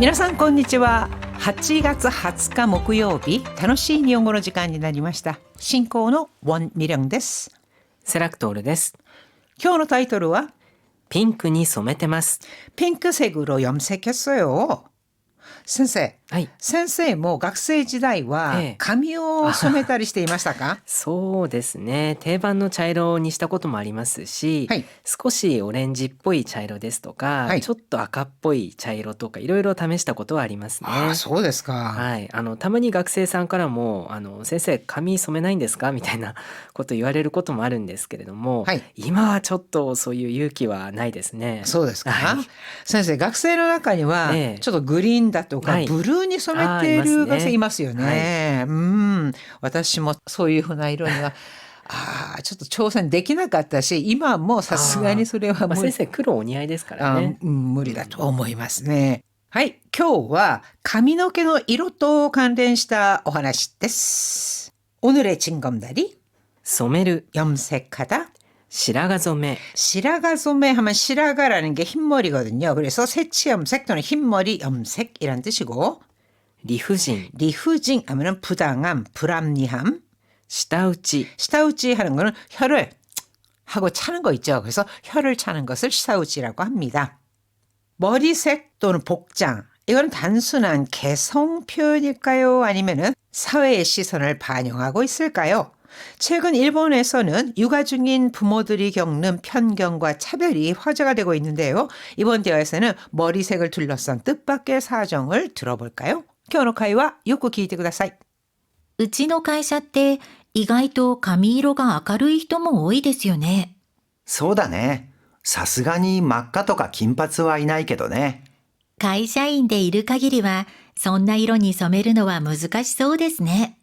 皆さんこんにちは。8月20日木曜日、楽しい日本語の時間になりました。進行のウォン・ミリョンです。セラクトールです。今日のタイトルはピンクに染めてます。 핑크색으로 염색했어요. 先生、はい。先生も学生時代はええ髪を染めたりしていましたか？そうですね。定番の茶色にしたこともありますし、はい少しオレンジっぽい茶色ですとか、はいちょっと赤っぽい茶色とかいろいろ試したことはありますね。ああ、そうですか。はい、たまに学生さんからも先生髪染めないんですかみたいなこと言われることもあるんですけれども、はい今はちょっとそういう勇気はないですね。そうですか、はい先生、学生の中にはええちょっとグリーンだとかはいブルーに染めている学生いますよね。私もそういうふうな色にはちょっと挑戦できなかったし、今もさすがにそれは先生黒お似合いですからね。無理だと思いますね。はい、今日は髪の毛の色と関連したお話です。오늘의 징검다리染める、 염색하다. 실화가染め. 실화가 소매 하면 실화가라는 게 흰머리거든요. 그래서 새치 염색 또는 흰머리 염색이란 뜻이고, 理不尽, 리후징 하면은 부당함, 불합리함. 舌打ち, 시타우치 하는 거는 혀를 하고 차는 거 있죠. 그래서 혀를 차는 것을 시타우치라고 합니다. 머리색 또는 복장, 이건 단순한 개성 표현일까요? 아니면은 사회의 시선을 반영하고 있을까요? 최근 일본에서는 육아 중인 부모들이 겪는 편견과 차별이 화제가 되고 있는데요. 이번 대화에서는 머리색을 둘러싼 뜻밖의 사정을 들어볼까요? 今日の会話よく聞いてください。うちの会社って意外と髪色が明るい人も多いですよね。そうだね。さすがに真っ赤とか金髪はいないけどね。会社員でいる限りはそんな色に染めるのは難しそうですね。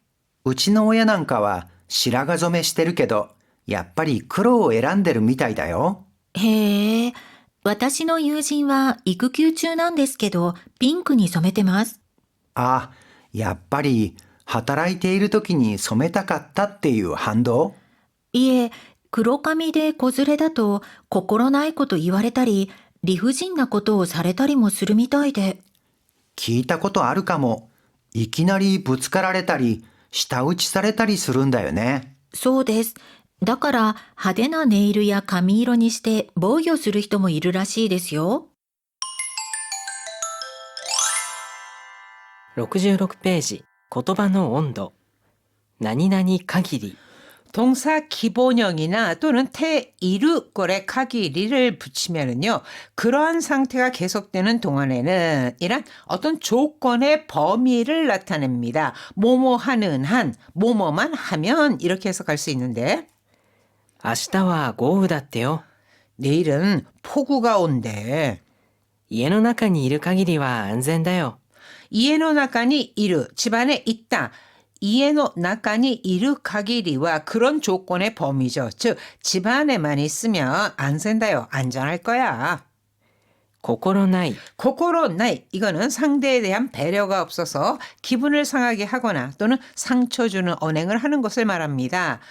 うちの親なんかは白髪染めしてるけど、やっぱり黒を選んでるみたいだよ。へえ、私の友人は育休中なんですけどピンクに染めてます。あ、やっぱり働いている時に染めたかったっていう反動？いえ、黒髪で子連れだと心ないこと言われたり理不尽なことをされたりもするみたいで。聞いたことあるかも。いきなりぶつかられたり、舌打ちされたりするんだよね。そうです。だから派手なネイルや髪色にして防御する人もいるらしいですよ。66ページ、言葉の温度。何々限り. 동사 기본형이나 또는 태이르꼴에 카기리를 붙이면은요, 그러한 상태가 계속되는 동안에는 이란 어떤 조건의 범위를 나타냅니다. 뭐뭐 하는 한, 뭐뭐만 하면 이렇게 해석할 수 있는데, 明日は豪雨だってよ. 내일은 폭우가 온대. 家の中にいる限りは安全だよ. 이에노 나카니 이르, 집안에 있다. 이에노 나카니 이르 가기리와 그런 조건의 범위죠. 즉 집안에만 있으면 안된다요. 안전할 거야. 心ない. 코코로 나이, 이거는 상대에 대한 배려가 없어서 기분을 상하게 하거나 또는 상처 주는 언행을 하는 것을 말합니다.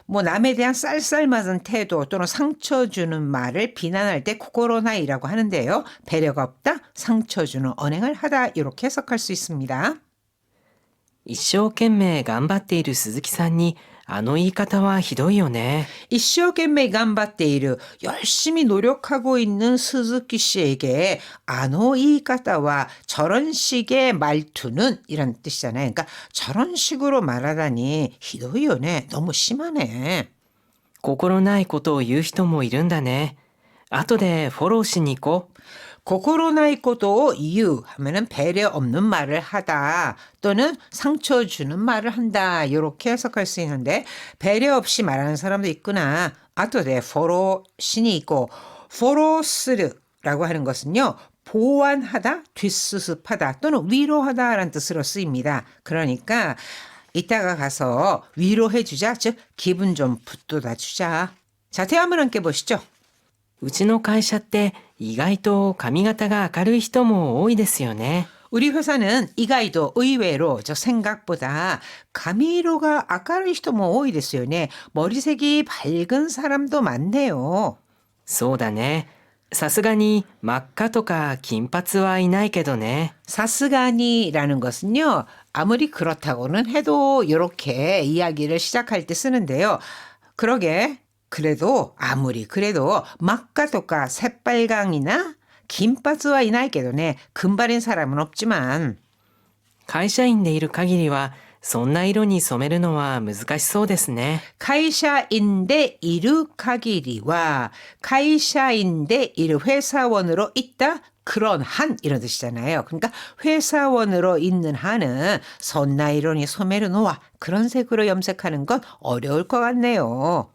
뭐 남에 대한 쌀쌀맞은 태도 또는 상처 주는 말을 비난할 때 코코로나이라고 하는데요. 배려가 없다, 상처 주는 언행을 하다, 이렇게 해석할 수 있습니다. 一生懸命頑張っている鈴木さんにあの言い方はひどいよね. 이쇼겐메이 간바테이르, 열심히 노력하고 있는 스즈키 씨에게 아노 이까타와 저런 식의 말투는 이런 뜻이잖아요. 그러니까 저런 식으로 말하다니 히도이요네, 너무 심하네. 心ないことを言う人もいるんだね. 後でフォローしに行こう. 코코로나이 코도 이유 하면은 배려 없는 말을 하다 또는 상처 주는 말을 한다, 이렇게 해석할 수 있는데, 배려 없이 말하는 사람도 있구나. 아토데 포로 신이 있고, 포로스르라고 하는 것은요, 보완하다, 뒷수습하다 또는 위로하다라는 뜻으로 쓰입니다. 그러니까 이따가 가서 위로해주자, 즉 기분 좀 북돋아주자. 자, 대화 한번 함께 보시죠. うちの会社って意外と髪型が明るい人も多いですよね. 우리 회사는 이가이도 의외로 저 생각보다 가미로가明るい人も多いですよね. 머리색이 밝은 사람도 많네요. そうだね.さすがに真っ赤とか金髪はいないけどね。 사스가니라는 것은요. 아무리 그렇다고는 해도 이렇게 이야기를 시작할 때 쓰는데요. 그러게 그래도 아무리 그래도 막가도가 새빨강이나 김바즈와 이나이게도네 금발인 사람은 없지만 会社員でいる限りはそんな色に染めるのは難しそうですね。 카이샤인데 이르카기리와 카이샤인데 이르 회사원으로 있다 그런 한 이런 뜻이잖아요. 그러니까 회사원으로 있는 한은 선나이론이 소메르노와 그런 색으로 염색하는 건 어려울 것 같네요.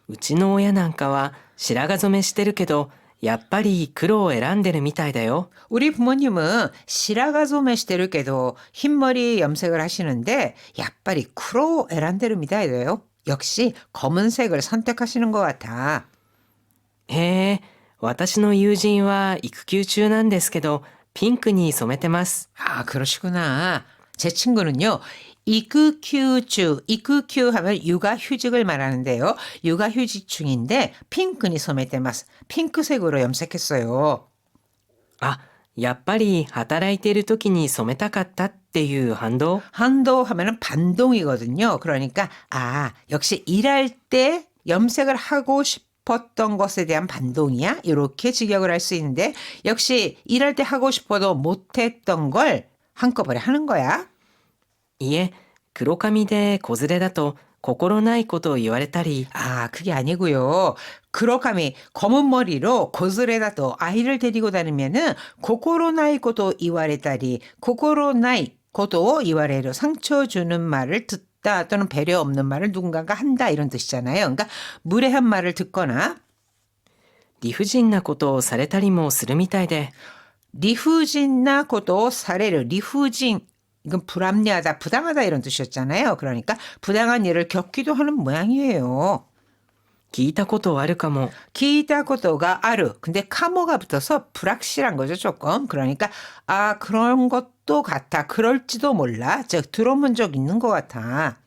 うちの親なんかは白髪染めしてるけどやっぱり黒を選んでるみたいだよ。 우리 부모님은 시라가소메시테르께도 흰머리 염색을 하시는데 야빨이 쿠로 에란데르미다예요. 역시 검은색을 선택하시는 것 같아. へえ、私の友人は育休中なんですけどピンクに染めてます。 아 그러시구나. 제 친구는요.育休하면 육아휴직을 말하는데요. 육아휴직 중인데 핑크니 소메테마스. 핑크색으로 염색했어요. あ、やっぱり働いている時に染めたかったっていう反動？ 한도 하면은 반동이거든요. 그러니까 역시 일할 때 염색을 하고 싶었던 것에 대한 반동이야. 이렇게 직역을 할 수 있는데 역시 일할 때 하고 싶어도 못했던 걸 한꺼번에 하는 거야. いえ、黒髪で子連れだと心ないことを言われたり、 그게 아니고요. 그로감이 검은 머리로 고스레다도 아이를 데리고 다니면은 고코로나이 고도 이와레다리 고코로나이 고도 이와레로 상처 주는 말을 듣다 또는 배려 없는 말을 누군가가 한다 이런 뜻이잖아요. 그러니까 무례한 말을 듣거나 理不尽なことをされたりもするみたいで、 리후진나 고도 사례를 리후진 이건 불합리하다, 부당하다 이런 뜻이었잖아요. 그러니까 부당한 일을 겪기도 하는 모양이에요. 聞いたことあるかも。 기다고도가 아르. 근데 카모가 붙어서 불확실한 거죠, 조금. 그러니까 그런 것도 같아. 그럴지도 몰라. 즉 들어본 적 있는 것 같아.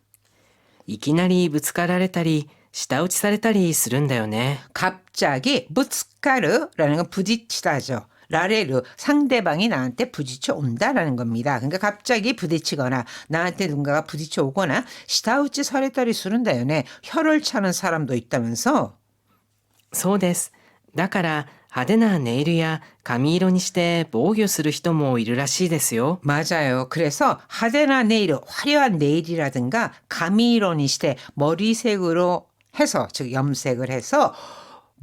いきなりぶつかられたり舌打ちされたりするんだよね。 갑자기 부츠카르라는 건 부딪히다죠. 라레르 상대방이 나한테 부딪혀 온다라는 겁니다. 그러니까 갑자기 부딪히거나 나한테 누군가가 부딪혀 오거나 시다우치 사레다리 수른다요네. 혀를 차는 사람도 있다면서. そうです。だから派手なネイルや髪色にして防御する人もいるらしいですよ。 맞아요. 그래서 하데나 네일, 화려한 네일이라든가 가미로니 시대 머리색으로 해서 즉 염색을 해서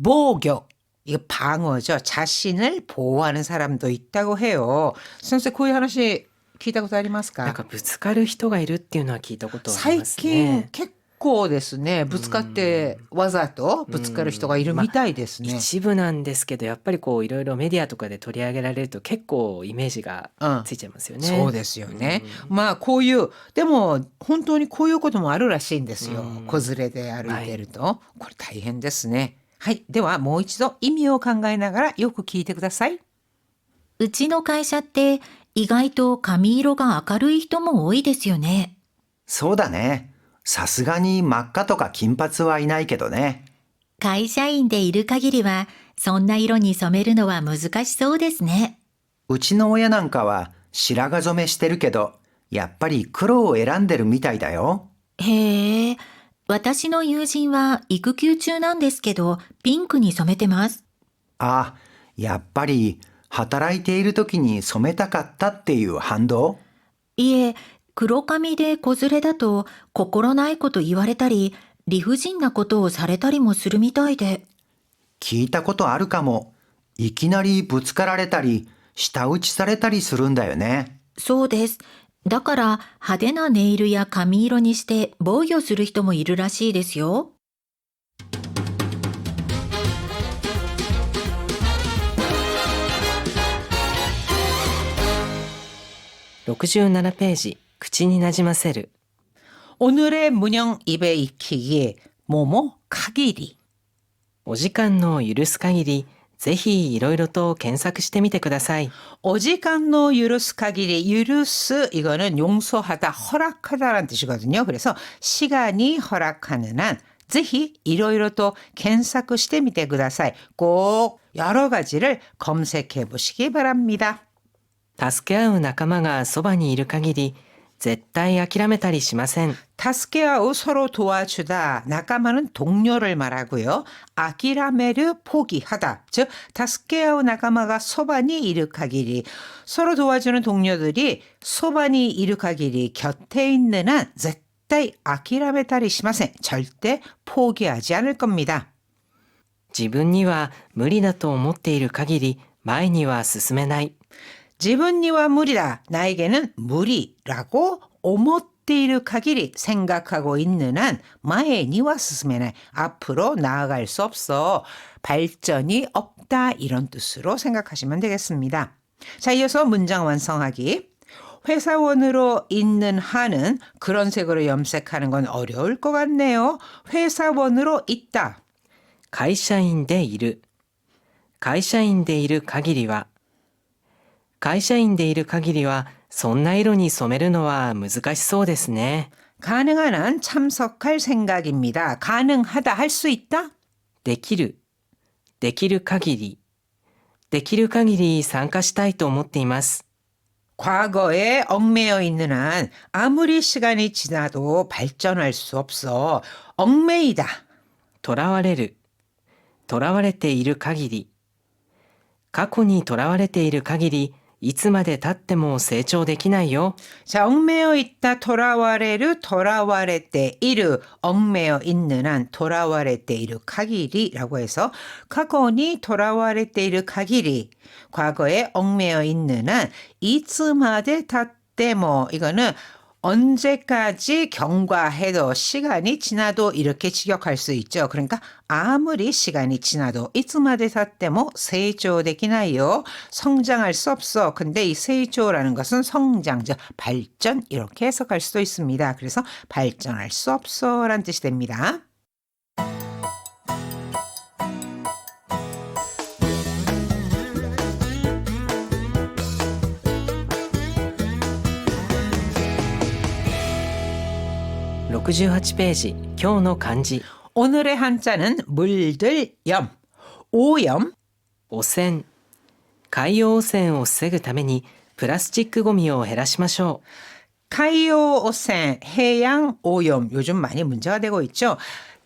보교 이거 방어죠. 자신을 보호하는 사람도 있다고 해요. 선생 고이 하나씩 기다고 なん 다리마스까? かぶつかる人がいるっていうのは聞いたことありますね。 最近結構ですね. ぶつかってわざとぶつかる人がいるみたいですね. 一部なんですけどやっぱりこういろいろメディアとかで取り上げられると結構イメージがついちゃいますよね。そうですよね。まあこういうでも本当にこういうこともあるらしいんですよ。子連れで歩いてると、これ大変ですね。はい、ではもう一度意味を考えながらよく聞いてください。うちの会社って意外と髪色が明るい人も多いですよね。そうだね。さすがに真っ赤とか金髪はいないけどね。会社員でいる限りはそんな色に染めるのは難しそうですね。うちの親なんかは白髪染めしてるけど、やっぱり黒を選んでるみたいだよ。へえ、私の友人は育休中なんですけどピンクに染めてます。やっぱり働いている時に染めたかったっていう反動？いえ、黒髪で子連れだと心ないこと言われたり理不尽なことをされたりもするみたいで。聞いたことあるかも。いきなりぶつかられたり舌打ちされたりするんだよね。そうです。だから派手なネイルや髪色にして防御する人もいるらしいですよ。67ページ、口になじませる。 오늘의 문형 입에 익히기 뭐뭐 카기리. お時間の許す限りぜひいろいろと検索してみてください。 오지간노 유르스 카기리 유르스 이거는 용서하다 허락하다라는 뜻이거든요. 그래서 시간이 허락하는 한ぜひいろいろと検索してみてください. 꼭 여러 가지를 검색해 보시기 바랍니다. 助け合う仲間がそばにいる限り絶対諦めたりしません。 타스케아우 서로 도와주다. 나카마는 동료를 말하고요. 아키라메르 포기하다. 즉 타스케아우 나카마가 소반이 이르카기리. 서로 도와주는 동료들이 소반이 이르카기리 곁에 있는 한絶対 아키라메타리 시마센. 절대 포기하지 않을 겁니다. 自分には無理だと思っている限り前には進めない。 지분니와 무리다. 나에게는 무리라고 오모tte 이르 가기리 생각하고 있는 한 마에니와 스스메나이. 앞으로 나아갈 수 없어. 발전이 없다. 이런 뜻으로 생각하시면 되겠습니다. 자, 이어서 문장 완성하기. 회사원으로 있는 한은 그런 색으로 염색하는 건 어려울 것 같네요. 회사원으로 있다. 会社員でいる。会社員でいる限りは。会社員でいる限りはそんな色に染めるのは難しそうですね。 가능한 한 참석할 생각입니다. 가능하다. 할 수 있다? できる。できる限り。できる限り参加したいと思っています。 과거에 얽매여 있는 한 아무리 시간이 지나도 발전할 수 없어. 얽매이다. 囚われる。囚われている限り。過去に囚われている限りいつまで経っても成長できないよ。 자, 얽매여 있다. 돌아와레르 돌아와레때 이르. 얽매여 있는 한 돌아와레때 이르 가기리라고 해서 과거니 돌아와레때 이르 가기리. 과거에 얽매여 있는 한 이츠마데 닷때모. 이거는 언제까지 경과해도 시간이 지나도 이렇게 직역할 수 있죠. 그러니까 아무리 시간이 지나도 이츠마데 닷때모 세이조できないよ. 성장할 수 없어. 근데 이 세이조라는 것은 성장, 즉 발전 이렇게 해석할 수도 있습니다. 그래서 발전할 수 없어라는 뜻이 됩니다. (68) ページ今日の漢字 오늘의 한자는 물들 염, 오염, 汚染海洋汚染を防ぐためにプラスチックごみを減らしましょ 카이오 오센, 해양 오염. 요즘 많이 문제가 되고 있죠.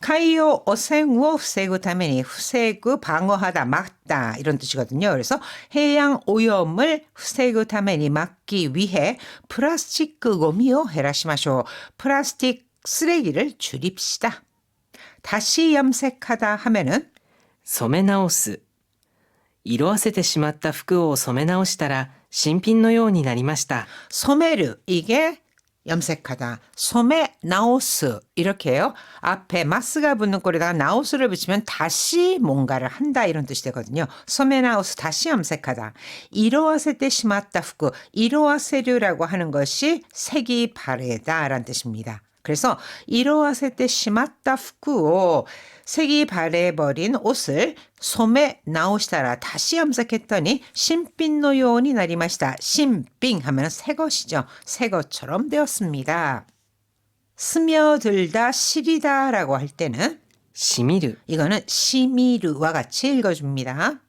카이오 오센을 防ぐために 防ぐ 방어하다, 막다 이런 뜻이거든요. 그래서 해양 오염을 防ぐために 막기 위해 플라스틱 고미요 헤라시마쇼. 플라스틱 쓰레기를 줄입시다. 다시 염색하다 하면은 う。染め直す色あせてしまった服を染め直したら新品のようになりました。 소메르. 이게 염색하다. 소메 나우스 이렇게 해요. 앞에 마스가 붙는 꼴에다가 나우스를 붙이면 다시 뭔가를 한다 이런 뜻이 되거든요. 소메 나우스 다시 염색하다. 이로와세때 시마다 후쿠. 이로와세류라고 하는 것이 색이 바래다라는 뜻입니다. 그래서 이로와세때 시마다 후쿠. 색이 바래버린 옷을 소매 나오시다라 다시 염색했더니 신빈노 요원이 나리마시다. 신빙 하면 새 것이죠. 새 것처럼 되었습니다. 스며들다 시리다라고 할 때는 しみる 이거는 시미르와 같이 읽어줍니다.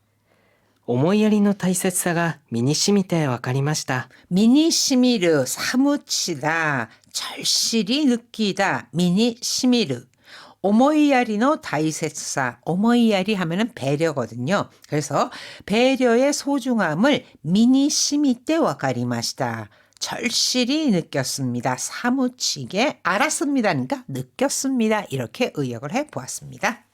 思いやりの大切さが身に染みてわかりました。 미니 시미르 사무치다 절실히 느끼다 미니 시미르. 오모이야리노 다이세스사. 오모이야리 하면은 배려거든요. 그래서 배려의 소중함을 미니 시미때 와카리마시다. 절실히 느꼈습니다. 사무치게 알았습니다. 그러니까 느꼈습니다. 이렇게 의역을 해보았습니다.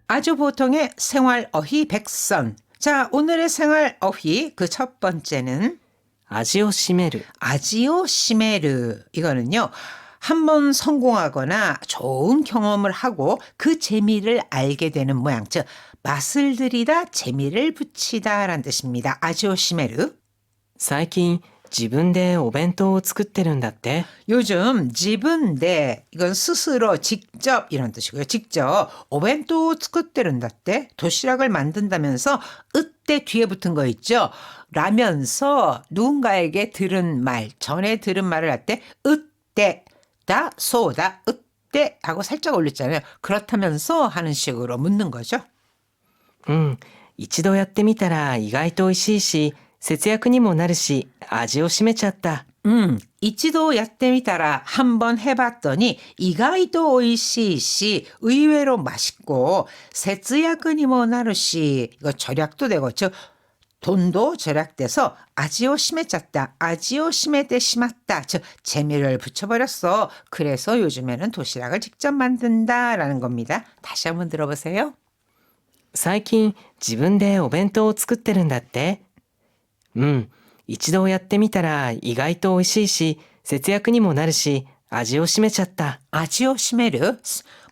아주 보통의 생활 어휘 백선. 자, 오늘의 생활 어휘 그 첫 번째는 味を占める 아지오 시메르. 이거는요. 한번 성공하거나 좋은 경험을 하고 그 재미를 알게 되는 모양. 즉 맛을 들이다 재미를 붙이다 라는 뜻입니다. 아지오 시메르. 最近自分でお弁当を作ってるんだって 요즘 집은데 이건 스스로 직접 이런 뜻이고요. 직접 오벤토 스쿠테른다때 도시락을 만든다면서 으때 뒤에 붙은 거 있죠. 라면서 누군가에게 들은 말, 전에 들은 말을 할 때 으때 다 소다 으때 하고 살짝 올렸잖아요. 그렇다면서 하는 식으로 묻는 거죠. うん一度やってみたら意外と美味しいし節約にもなるし味を占めちゃった 이치도 야떼미따라 한번 해봤더니 이가이도 오이시시 의외로 맛있고 세츠야근이 뭐 나르시 이거 절약도 되고 즉 돈도 절약돼서 아지오 심해졌다. 아지오 심해때 심았다. 즉 재미를 붙여버렸어. 그래서 요즘에는 도시락을 직접 만든다라는 겁니다. 다시 한번 들어보세요. 最近自分でお弁当を作ってるんだってうん一度やってみたら意外と美味しいし節約にもなるし味を占めちゃった 아지오 시메르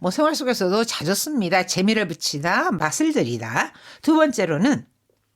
뭐 생활 속에서도 자주 씁니다. 재미를 붙이다, 맛을 들이다. 두 번째로는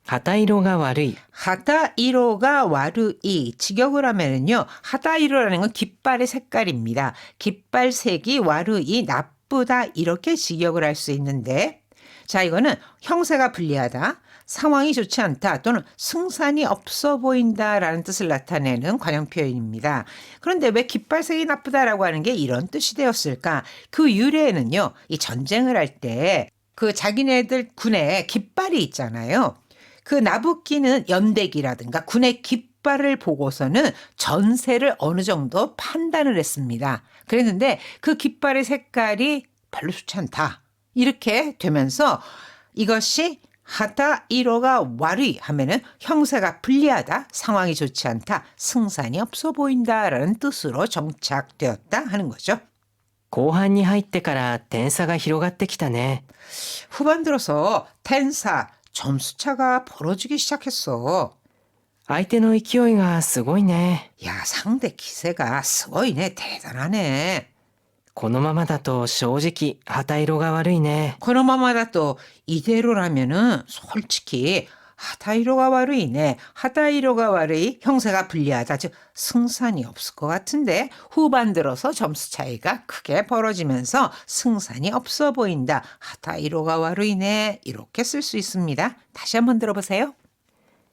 旗色が悪い 하다이로가 와르이 직역을 하면은요. 하다이로라는 건 깃발의 색깔입니다. 깃발 색이 와르이 나쁘다 이렇게 직역을 할 수 있는데 자 이거는 형세가 불리하다. 상황이 좋지 않다 또는 승산이 없어 보인다라는 뜻을 나타내는 관용 표현입니다. 그런데 왜 깃발색이 나쁘다라고 하는 게 이런 뜻이 되었을까? 그 유래에는요. 이 전쟁을 할 때 그 자기네들 군에 깃발이 있잖아요. 그 나부끼는 연대기라든가 군의 깃발을 보고서는 전세를 어느 정도 판단을 했습니다. 그랬는데 그 깃발의 색깔이 별로 좋지 않다. 이렇게 되면서 이것이 하다 이로가 와리 하면은 형세가 불리하다, 상황이 좋지 않다, 승산이 없어 보인다라는 뜻으로 정착되었다 하는 거죠. 後半に入ってから点差が広がってきたね 후반 들어서 텐사 점수차가 벌어지기 시작했어. 相手の勢いがすごいね 야 상대 기세가 스고이네 대단하네. このままだと正直旗色が悪いね 코노마마다또 이대로라면은 솔직히 하다이로가 와르이네. 하다이로가 와르이 형세가 불리하다. 즉 승산이 없을 것 같은데 후반 들어서 점수 차이가 크게 벌어지면서 승산이 없어 보인다. 하다이로가 와르이네. 이렇게 쓸 수 있습니다. 다시 한번 들어보세요.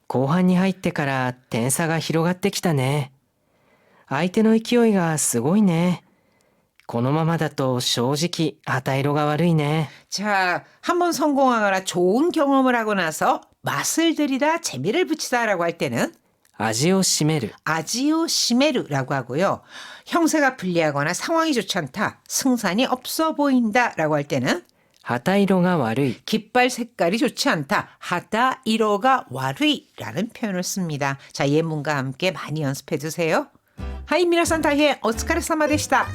後半に入ってから点差が広がってきたね相手の勢いがすごいねこのままだと正直旗色が悪いね 자, 한번 성공하거나 좋은 경험을 하고 나서 맛을 들이다, 재미를 붙이다라고 할 때는 味を占める 아지오 시메르라고 하고요. 형세가 불리하거나 상황이 좋지 않다, 승산이 없어 보인다라고 할 때는 旗色が悪い 깃발 색깔이 좋지 않다, 하다 이로가 와르이라는 표현을 씁니다. 자, 예문과 함께 많이 연습해 주세요. 하이 미나산 다이에 오츠카레사마でした.